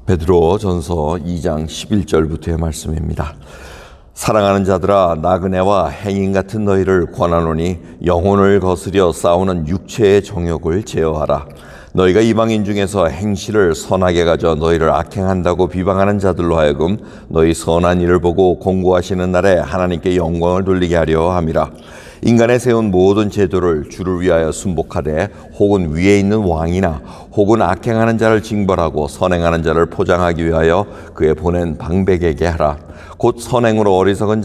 베드로전서 2장 11절부터의 말씀입니다. 사랑하는 자들아, 나그네와 행인 같은 너희를 권하노니 영혼을 거스려 싸우는 육체의 정욕을 제어하라. 너희가 이방인 중에서 행실을 선하게 가져 너희를 악행한다고 비방하는 자들로 하여금 너희 선한 일을 보고 공고하시는 날에 하나님께 영광을 돌리게 하려 함이라. 인간에 세운 모든 제도를 주를 위하여 순복하되 혹은 위에 있는 왕이나 혹은 악행하는 자를 징벌하고 선행하는 자를 포장하기 위하여 그의 보낸 방백에게 하라. 곧 선행으로 어리석은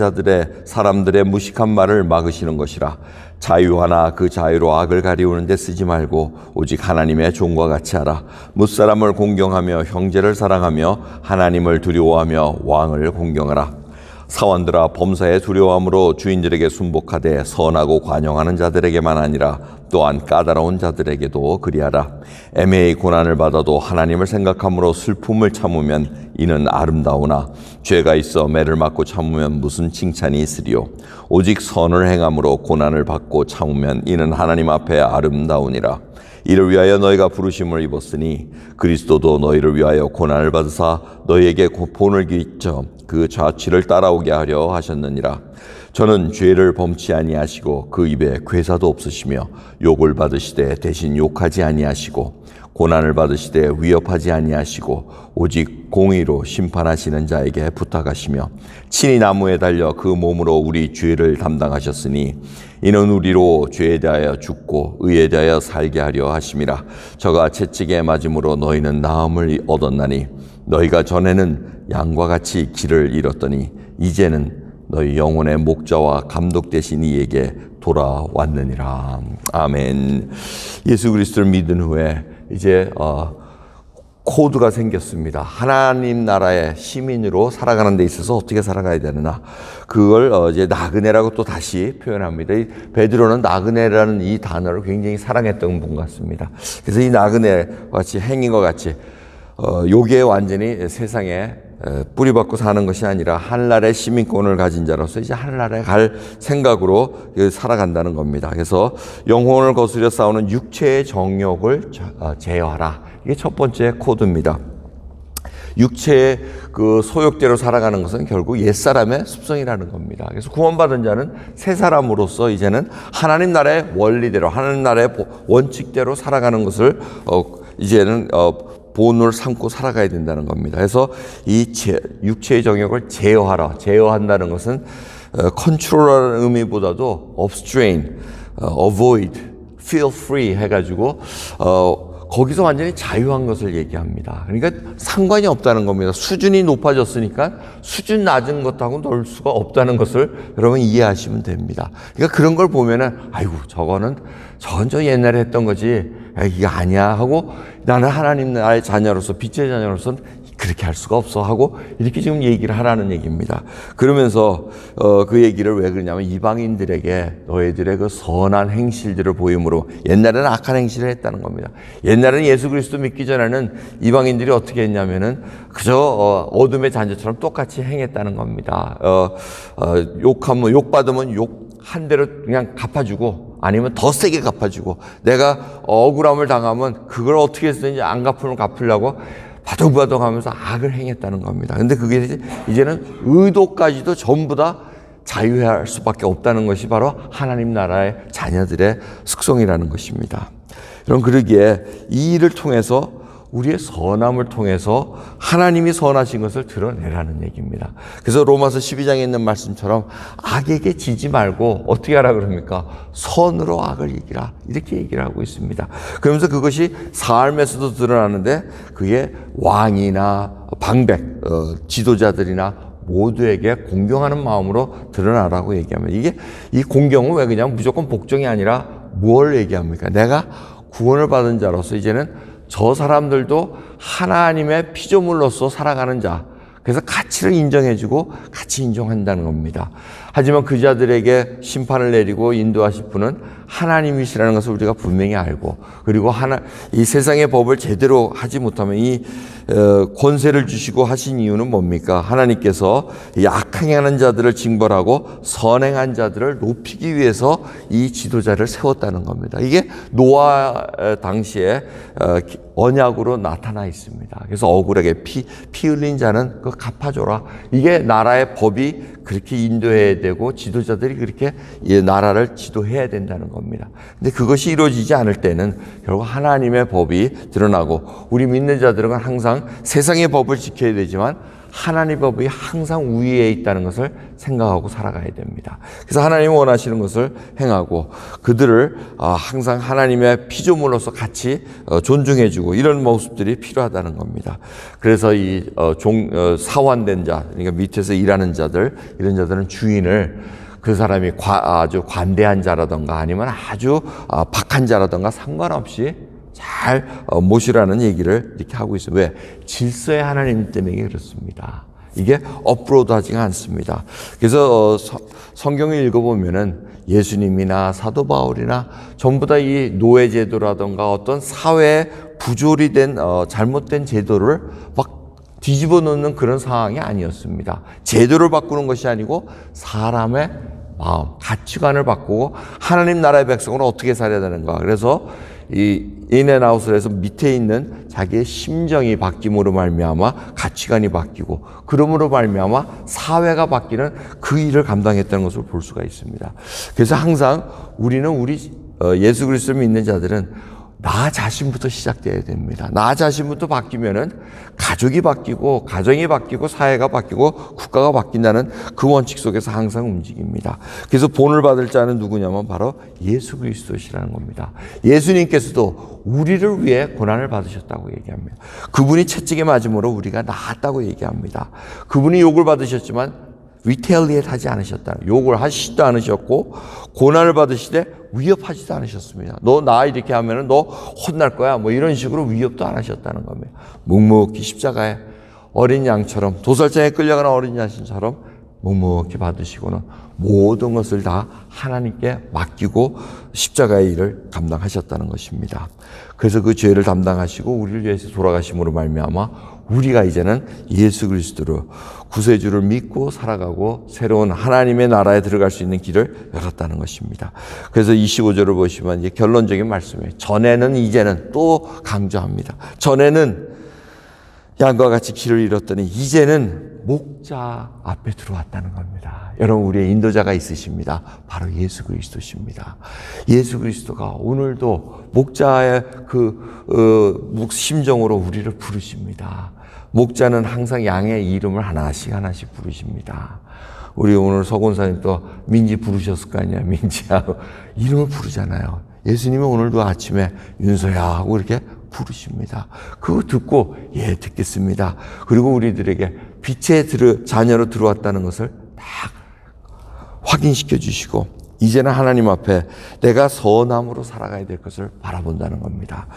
사람들의 무식한 말을 막으시는 것이라. 자유하나 그 자유로 악을 가리우는 데 쓰지 말고 오직 하나님의 종과 같이 하라. 무사람을 공경하며 형제를 사랑하며 하나님을 두려워하며 왕을 공경하라. 사원들아, 범사에 두려워함으로 주인들에게 순복하되 선하고 관용하는 자들에게만 아니라 또한 까다로운 자들에게도 그리하라. 애매히 고난을 받아도 하나님을 생각함으로 슬픔을 참으면 이는 아름다우나 죄가 있어 매를 맞고 참으면 무슨 칭찬이 있으리요. 오직 선을 행함으로 고난을 받고 참으면 이는 하나님 앞에 아름다우니라. 이를 위하여 너희가 부르심을 입었으니 그리스도도 너희를 위하여 고난을 받으사 너희에게 본을 끼쳐 그 자취를 따라오게 하려 하셨느니라. 저는 죄를 범치 아니하시고 그 입에 괴사도 없으시며 욕을 받으시되 대신 욕하지 아니하시고 고난을 받으시되 위협하지 아니하시고 오직 공의로 심판하시는 자에게 부탁하시며 친히 나무에 달려 그 몸으로 우리 죄를 담당하셨으니 이는 우리로 죄에 대하여 죽고 의에 대하여 살게 하려 하심이라. 저가 채찍에 맞음으로 너희는 나음을 얻었나니 너희가 전에는 양과 같이 길을 잃었더니 이제는 너희 영혼의 목자와 감독 되신 이에게 돌아왔느니라. 아멘. 예수 그리스도를 믿은 후에 이제 코드가 생겼습니다. 하나님 나라의 시민으로 살아가는 데 있어서 어떻게 살아가야 되느냐. 그걸 이제 나그네라고 또 다시 표현합니다. 이 베드로는 나그네라는 이 단어를 굉장히 사랑했던 분 같습니다. 그래서 이 나그네 같이 행인과 같이 요게 완전히 세상에 뿌리박고 사는 것이 아니라 하늘나라의 시민권을 가진 자로서 이제 하늘나라에 갈 생각으로 살아간다는 겁니다. 그래서 영혼을 거스려 싸우는 육체의 정욕을 제어하라. 이게 첫 번째 코드입니다. 육체의 그 소욕대로 살아가는 것은 결국 옛사람의 습성이라는 겁니다. 그래서 구원받은 자는 새 사람으로서 이제는 하나님 나라의 원리대로, 하나님 나라의 원칙대로 살아가는 것을 이제는 본을 삼고 살아가야 된다는 겁니다. 그래서 이 육체의 정욕을 제어한다는 것은 컨트롤하는 의미보다도 abstain, avoid, feel free 해가지고 거기서 완전히 자유한 것을 얘기합니다. 그러니까 상관이 없다는 겁니다. 수준이 높아졌으니까 수준 낮은 것하고 놀 수가 없다는 것을 여러분 이해하시면 됩니다. 그러니까 그런 걸 보면은 아이고 저건 저 옛날에 했던 거지 이게 아니야 하고 나는 하나님 나라의 자녀로서 빛의 자녀로서는 그렇게 할 수가 없어 하고 이렇게 지금 얘기를 하라는 얘기입니다. 그러면서 그 얘기를 왜 그러냐면 이방인들에게 너희들의 그 선한 행실들을 보임으로 옛날에는 악한 행실을 했다는 겁니다. 옛날에는 예수 그리스도 믿기 전에는 이방인들이 어떻게 했냐면은 그저 어둠의 잔재처럼 똑같이 행했다는 겁니다. 욕하면 욕받으면 욕 한 대로 그냥 갚아주고 아니면 더 세게 갚아주고 내가 억울함을 당하면 그걸 어떻게 해서든지 안 갚으려고 바둥바둥하면서 악을 행했다는 겁니다. 근데 그게 이제는 의도까지도 전부 다 자유할 수밖에 없다는 것이 바로 하나님 나라의 자녀들의 특성이라는 것입니다. 여러분, 그러기에 이 일을 통해서 우리의 선함을 통해서 하나님이 선하신 것을 드러내라는 얘기입니다. 그래서 로마서 12장에 있는 말씀처럼 악에게 지지 말고 어떻게 하라 그럽니까? 선으로 악을 이기라. 이렇게 얘기를 하고 있습니다. 그러면서 그것이 삶에서도 드러나는데 그게 왕이나 방백, 지도자들이나 모두에게 공경하는 마음으로 드러나라고 얘기합니다. 이게 이 공경은 왜 그냥 무조건 복종이 아니라 뭘 얘기합니까? 내가 구원을 받은 자로서 이제는 저 사람들도 하나님의 피조물로서 살아가는 자, 그래서 가치를 인정해주고 같이 인정한다는 겁니다. 하지만 그 자들에게 심판을 내리고 인도하실 분은 하나님이시라는 것을 우리가 분명히 알고, 그리고 이 세상의 법을 제대로 하지 못하면 이 권세를 주시고 하신 이유는 뭡니까? 하나님께서 악하게 하는 자들을 징벌하고 선행한 자들을 높이기 위해서 이 지도자를 세웠다는 겁니다. 이게 노아 당시에 언약으로 나타나 있습니다. 그래서 억울하게 피 흘린 자는 그거 갚아줘라. 이게 나라의 법이 그렇게 인도해야 되고 지도자들이 그렇게 이 나라를 지도해야 된다는 겁니다. 근데 그것이 이루어지지 않을 때는 결국 하나님의 법이 드러나고, 우리 믿는 자들은 항상 세상의 법을 지켜야 되지만 하나님의 법이 항상 우위에 있다는 것을 생각하고 살아가야 됩니다. 그래서 하나님이 원하시는 것을 행하고 그들을 항상 하나님의 피조물로서 같이 존중해주고 이런 모습들이 필요하다는 겁니다. 그래서 이 사환된 자, 그러니까 밑에서 일하는 자들, 이런 자들은 주인을 그 사람이 아주 관대한 자라던가 아니면 아주 박한 자라던가 상관없이 잘 모시라는 얘기를 이렇게 하고 있어요. 왜? 질서의 하나님 때문에 그렇습니다. 이게 업로드하지가 않습니다. 그래서 성경을 읽어보면은 예수님이나 사도 바울이나 전부 다 이 노예 제도라던가 어떤 사회에 부조리 된 잘못된 제도를 막 뒤집어 놓는 그런 상황이 아니었습니다. 제도를 바꾸는 것이 아니고 사람의 마음, 가치관을 바꾸고 하나님 나라의 백성으로 어떻게 살아야 되는가. 그래서 이 인앤아웃에서 밑에 있는 자기의 심정이 바뀜으로 말미암아 가치관이 바뀌고, 그러므로 말미암아 사회가 바뀌는 그 일을 감당했다는 것을 볼 수가 있습니다. 그래서 항상 우리는 예수 그리스도를 믿는 자들은 나 자신부터 시작돼야 됩니다. 나 자신부터 바뀌면은 가족이 바뀌고, 가정이 바뀌고, 사회가 바뀌고, 국가가 바뀐다는 그 원칙 속에서 항상 움직입니다. 그래서 본을 받을 자는 누구냐면 바로 예수 그리스도시라는 겁니다. 예수님께서도 우리를 위해 고난을 받으셨다고 얘기합니다. 그분이 채찍에 맞음으로 우리가 나았다고 얘기합니다. 그분이 욕을 받으셨지만 리테일리에이트 하지 않으셨다. 욕을 하시지도 않으셨고, 고난을 받으시되 위협하지도 않으셨습니다. 너 나 이렇게 하면은 너 혼날 거야. 뭐 이런 식으로 위협도 안 하셨다는 겁니다. 묵묵히 십자가에 어린 양처럼, 도살장에 끌려가는 어린 양처럼 묵묵히 받으시고는 모든 것을 다 하나님께 맡기고 십자가의 일을 감당하셨다는 것입니다. 그래서 그 죄를 담당하시고 우리를 위해서 돌아가심으로 말미암아 우리가 이제는 예수 그리스도로 구세주를 믿고 살아가고 새로운 하나님의 나라에 들어갈 수 있는 길을 열었다는 것입니다. 그래서 25절을 보시면 이제 결론적인 말씀이에요. 전에는, 이제는 또 강조합니다. 전에는 양과 같이 길을 잃었더니 이제는 목자 앞에 들어왔다는 겁니다. 여러분, 우리의 인도자가 있으십니다. 바로 예수 그리스도십니다. 예수 그리스도가 오늘도 목자의 심정으로 우리를 부르십니다. 목자는 항상 양의 이름을 하나씩 부르십니다. 우리 오늘 서곤사님 또 민지 부르셨을 거 아니야. 민지하고 이름을 부르잖아요. 예수님은 오늘도 아침에 윤서야 하고 이렇게 부르십니다. 그거 듣고 예 듣겠습니다. 그리고 우리들에게 빛의 자녀로 들어왔다는 것을 딱 확인시켜 주시고 이제는 하나님 앞에 내가 선함으로 살아가야 될 것을 바라본다는 겁니다.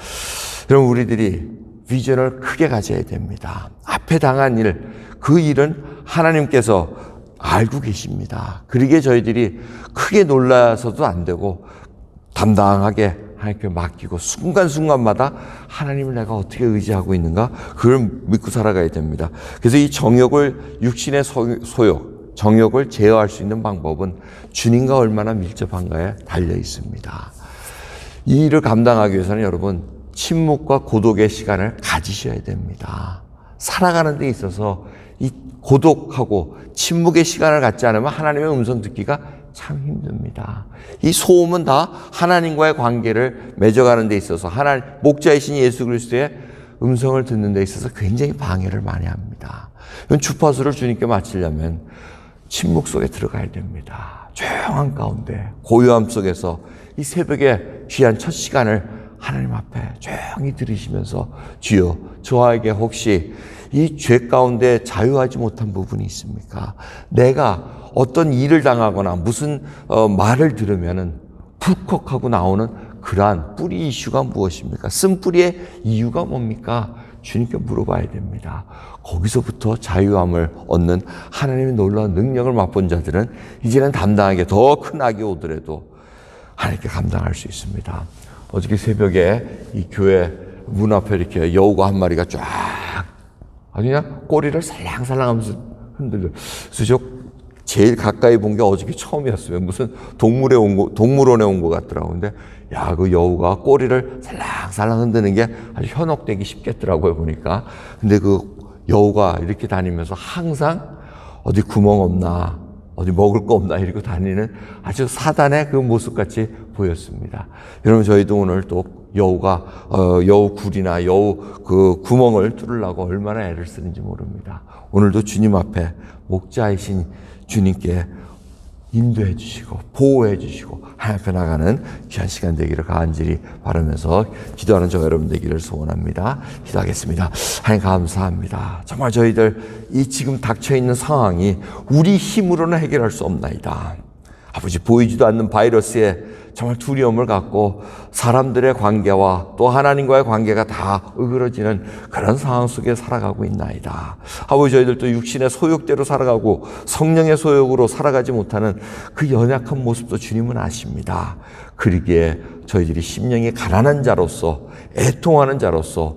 여러분, 우리들이 비전을 크게 가져야 됩니다. 앞에 당한 일, 그 일은 하나님께서 알고 계십니다. 그러기에 저희들이 크게 놀라서도 안 되고 담당하게 하나님께 맡기고 순간순간마다 하나님을 내가 어떻게 의지하고 있는가, 그걸 믿고 살아가야 됩니다. 그래서 이 정욕을, 육신의 소욕, 정욕을 제어할 수 있는 방법은 주님과 얼마나 밀접한가에 달려 있습니다. 이 일을 감당하기 위해서는 여러분, 침묵과 고독의 시간을 가지셔야 됩니다. 살아가는 데 있어서 이 고독하고 침묵의 시간을 갖지 않으면 하나님의 음성 듣기가 참 힘듭니다. 이 소음은 다 하나님과의 관계를 맺어가는 데 있어서 목자이신 예수 그리스도의 음성을 듣는 데 있어서 굉장히 방해를 많이 합니다. 주파수를 주님께 맞추려면 침묵 속에 들어가야 됩니다. 조용한 가운데 고요함 속에서 이 새벽에 귀한 첫 시간을 하나님 앞에 조용히 들으시면서 주여, 저에게 혹시 이 죄 가운데 자유하지 못한 부분이 있습니까? 내가 어떤 일을 당하거나 무슨 말을 들으면은 불컥하고 나오는 그러한 뿌리 이슈가 무엇입니까? 쓴뿌리의 이유가 뭡니까? 주님께 물어봐야 됩니다. 거기서부터 자유함을 얻는 하나님의 놀라운 능력을 맛본 자들은 이제는 담당하게 더 큰 악이 오더라도 하나님께 감당할 수 있습니다. 어저께 새벽에 이 교회 문 앞에 이렇게 여우가 한 마리가 쫙 그냥 꼬리를 살랑살랑하면서 흔들려. 그래서 저 제일 가까이 본 게 어저께 처음이었어요. 무슨 동물원에 온 것 같더라고요. 근데 야, 그 여우가 꼬리를 살랑살랑 흔드는 게 아주 현혹되기 쉽겠더라고요, 보니까. 근데 그 여우가 이렇게 다니면서 항상 어디 구멍 없나, 어디 먹을 거 없나 이러고 다니는 아주 사단의 그 모습같이 보였습니다. 여러분, 저희도 오늘 또 여우 굴이나 여우 그 구멍을 뚫으려고 얼마나 애를 쓰는지 모릅니다. 오늘도 주님 앞에 목자이신 주님께 인도해 주시고 보호해 주시고 하나님 앞에 나가는 귀한 시간 되기를 간절히 바라면서 기도하는 저 여러분 되기를 소원합니다. 기도하겠습니다. 하나님 감사합니다. 정말 저희들 이 지금 닥쳐있는 상황이 우리 힘으로는 해결할 수 없나이다. 아버지, 보이지도 않는 바이러스에 정말 두려움을 갖고 사람들의 관계와 또 하나님과의 관계가 다 으그러지는 그런 상황 속에 살아가고 있나이다. 아버지, 저희들도 육신의 소욕대로 살아가고 성령의 소욕으로 살아가지 못하는 그 연약한 모습도 주님은 아십니다. 그러기에 저희들이 심령이 가난한 자로서, 애통하는 자로서,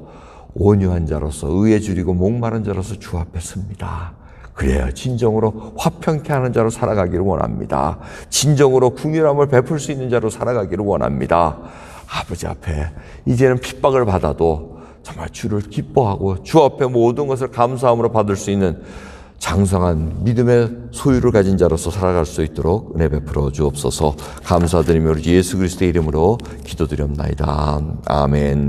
온유한 자로서, 의에 줄이고 목마른 자로서 주 앞에 섭니다. 그래야 진정으로 화평케 하는 자로 살아가기를 원합니다. 진정으로 긍휼함을 베풀 수 있는 자로 살아가기를 원합니다. 아버지 앞에 이제는 핍박을 받아도 정말 주를 기뻐하고 주 앞에 모든 것을 감사함으로 받을 수 있는 장성한 믿음의 소유를 가진 자로서 살아갈 수 있도록 은혜 베풀어 주옵소서. 감사드리며 우리 예수 그리스도의 이름으로 기도드렸나이다. 아멘.